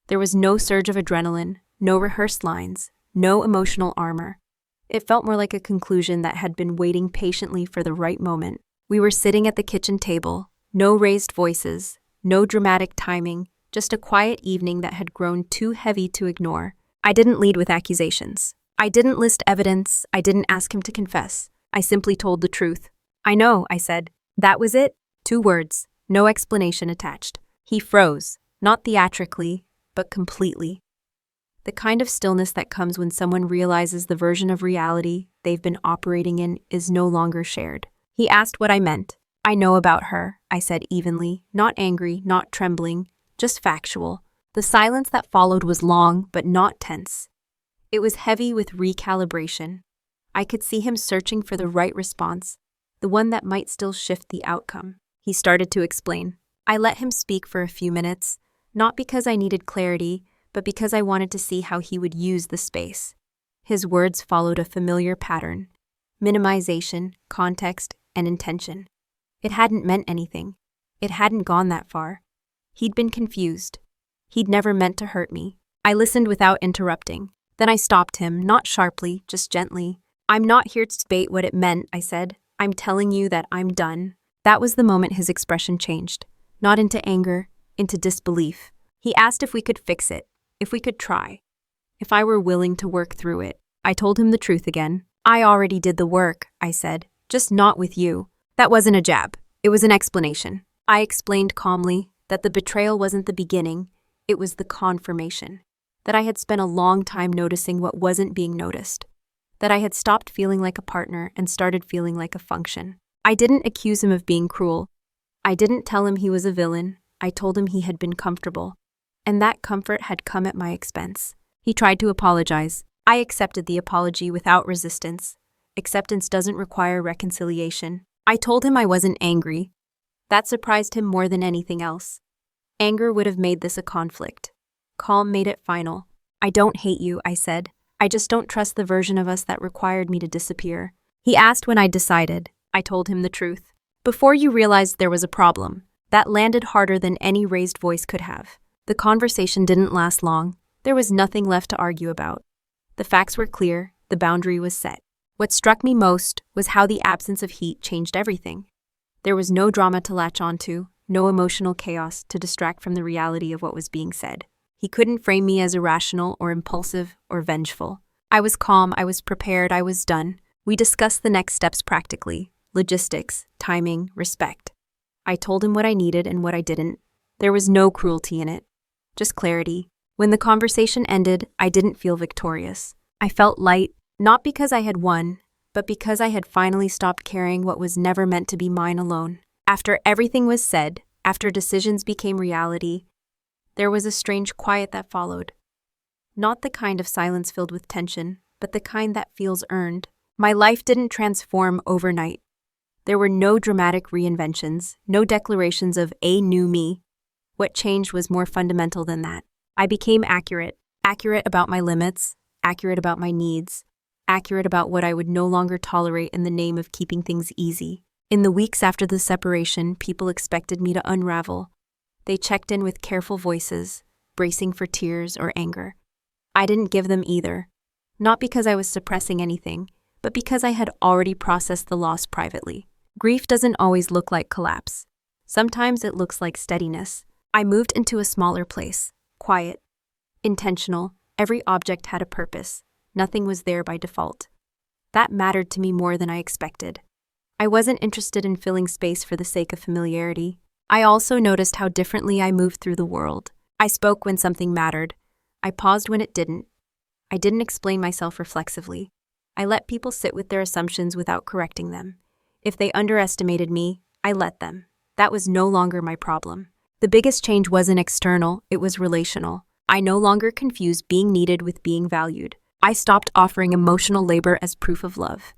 There was no surge of adrenaline, no rehearsed lines, no emotional armor. It felt more like a conclusion that had been waiting patiently for the right moment. We were sitting at the kitchen table, no raised voices, no dramatic timing, just a quiet evening that had grown too heavy to ignore. I didn't lead with accusations. I didn't list evidence. I didn't ask him to confess. I simply told the truth. "I know," I said. That was it. 2 words, no explanation attached. He froze, not theatrically, but completely. The kind of stillness that comes when someone realizes the version of reality they've been operating in is no longer shared. He asked what I meant. "I know about her," I said evenly, not angry, not trembling, just factual. The silence that followed was long, but not tense. It was heavy with recalibration. I could see him searching for the right response, the one that might still shift the outcome. He started to explain. I let him speak for a few minutes, not because I needed clarity, but because I wanted to see how he would use the space. His words followed a familiar pattern: minimization, context, and intention. It hadn't meant anything. It hadn't gone that far. He'd been confused. He'd never meant to hurt me. I listened without interrupting. Then I stopped him, not sharply, just gently. I'm not here to debate what it meant, I said. I'm telling you that I'm done. That was the moment his expression changed. Not into anger, into disbelief. He asked if we could fix it, if we could try, if I were willing to work through it. I told him the truth again. I already did the work, I said, just not with you. That wasn't a jab. It was an explanation. I explained calmly that the betrayal wasn't the beginning, it was the confirmation. That I had spent a long time noticing what wasn't being noticed. That I had stopped feeling like a partner and started feeling like a function. I didn't accuse him of being cruel. I didn't tell him he was a villain. I told him he had been comfortable. And that comfort had come at my expense. He tried to apologize. I accepted the apology without resistance. Acceptance doesn't require reconciliation. I told him I wasn't angry. That surprised him more than anything else. Anger would have made this a conflict. Calm made it final. I don't hate you, I said. I just don't trust the version of us that required me to disappear. He asked when I decided. I told him the truth. Before you realized there was a problem. That landed harder than any raised voice could have. The conversation didn't last long. There was nothing left to argue about. The facts were clear. The boundary was set. What struck me most was how the absence of heat changed everything. There was no drama to latch onto, no emotional chaos to distract from the reality of what was being said. He couldn't frame me as irrational or impulsive or vengeful. I was calm, I was prepared, I was done. We discussed the next steps practically: logistics, timing, respect. I told him what I needed and what I didn't. There was no cruelty in it, just clarity. When the conversation ended, I didn't feel victorious. I felt light, not because I had won, but because I had finally stopped carrying what was never meant to be mine alone. After everything was said, after decisions became reality, there was a strange quiet that followed. Not the kind of silence filled with tension, but the kind that feels earned. My life didn't transform overnight. There were no dramatic reinventions, no declarations of a new me. What changed was more fundamental than that. I became accurate about my limits, accurate about my needs, accurate about what I would no longer tolerate in the name of keeping things easy. In the weeks after the separation, people expected me to unravel. They checked in with careful voices, bracing for tears or anger. I didn't give them either, not because I was suppressing anything, but because I had already processed the loss privately. Grief doesn't always look like collapse. Sometimes it looks like steadiness. I moved into a smaller place, quiet, intentional. Every object had a purpose. Nothing was there by default. That mattered to me more than I expected. I wasn't interested in filling space for the sake of familiarity. I also noticed how differently I moved through the world. I spoke when something mattered. I paused when it didn't. I didn't explain myself reflexively. I let people sit with their assumptions without correcting them. If they underestimated me, I let them. That was no longer my problem. The biggest change wasn't external, it was relational. I no longer confused being needed with being valued. I stopped offering emotional labor as proof of love.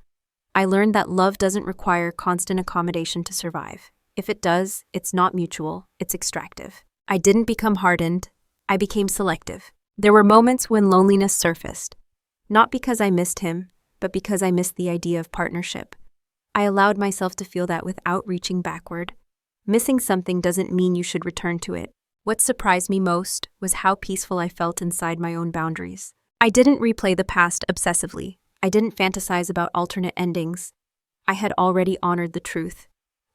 I learned that love doesn't require constant accommodation to survive. If it does, it's not mutual, it's extractive. I didn't become hardened, I became selective. There were moments when loneliness surfaced. Not because I missed him, but because I missed the idea of partnership. I allowed myself to feel that without reaching backward. Missing something doesn't mean you should return to it. What surprised me most was how peaceful I felt inside my own boundaries. I didn't replay the past obsessively. I didn't fantasize about alternate endings. I had already honored the truth.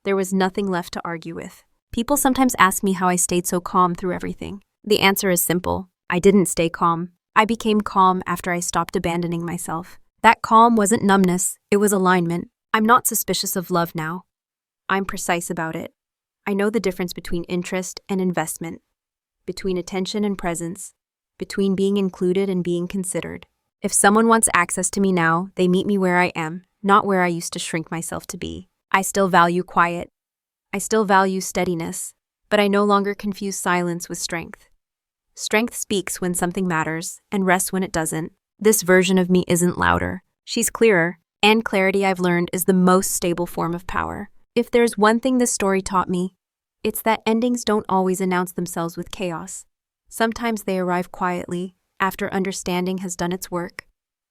There was nothing left to argue with. People sometimes ask me how I stayed so calm through everything. The answer is simple. I didn't stay calm. I became calm after I stopped abandoning myself. That calm wasn't numbness, it was alignment. I'm not suspicious of love now. I'm precise about it. I know the difference between interest and investment, between attention and presence, between being included and being considered. If someone wants access to me now, they meet me where I am, not where I used to shrink myself to be. I still value quiet. I still value steadiness, but I no longer confuse silence with strength. Strength speaks when something matters and rests when it doesn't. This version of me isn't louder. She's clearer, And clarity, I've learned, is the most stable form of power. If there's one thing this story taught me, it's that endings don't always announce themselves with chaos. Sometimes they arrive quietly, after understanding has done its work,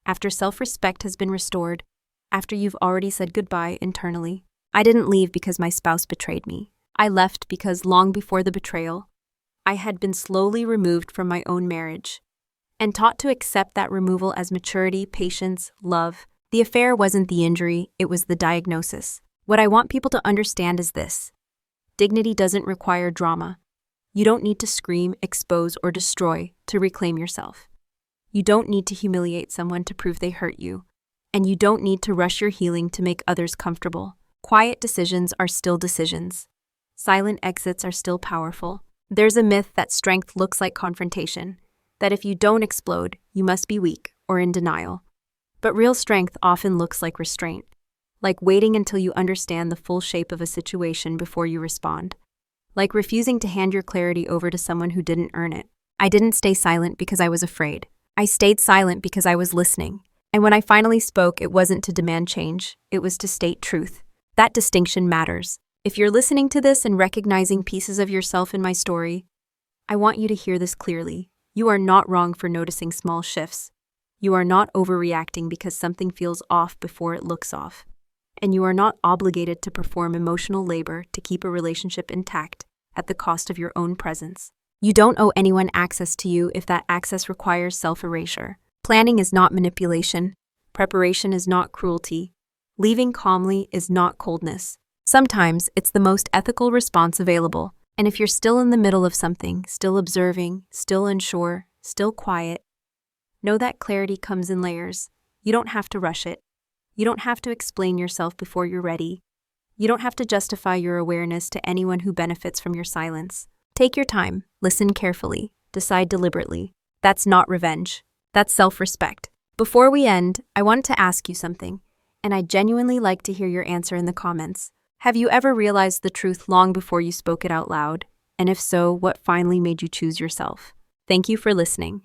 after self-respect has been restored, after you've already said goodbye internally. I didn't leave because my spouse betrayed me. I left because long before the betrayal, I had been slowly removed from my own marriage and taught to accept that removal as maturity, patience, love. The affair wasn't the injury, it was the diagnosis. What I want people to understand is this: dignity doesn't require drama. You don't need to scream, expose, or destroy to reclaim yourself. You don't need to humiliate someone to prove they hurt you. And you don't need to rush your healing to make others comfortable. Quiet decisions are still decisions. Silent exits are still powerful. There's a myth that strength looks like confrontation, that if you don't explode, you must be weak or in denial. But real strength often looks like restraint, like waiting until you understand the full shape of a situation before you respond, like refusing to hand your clarity over to someone who didn't earn it. I didn't stay silent because I was afraid. I stayed silent because I was listening. And when I finally spoke, it wasn't to demand change, it was to state truth. That distinction matters. If you're listening to this and recognizing pieces of yourself in my story, I want you to hear this clearly. You are not wrong for noticing small shifts. You are not overreacting because something feels off before it looks off. And you are not obligated to perform emotional labor to keep a relationship intact at the cost of your own presence. You don't owe anyone access to you if that access requires self-erasure. Planning is not manipulation. Preparation is not cruelty. Leaving calmly is not coldness. Sometimes it's the most ethical response available. And if you're still in the middle of something, still observing, still unsure, still quiet, know that clarity comes in layers. You don't have to rush it. You don't have to explain yourself before you're ready. You don't have to justify your awareness to anyone who benefits from your silence. Take your time, listen carefully, decide deliberately. That's not revenge. That's self-respect. Before we end, I wanted to ask you something, and I'd genuinely like to hear your answer in the comments. Have you ever realized the truth long before you spoke it out loud? And if so, what finally made you choose yourself? Thank you for listening.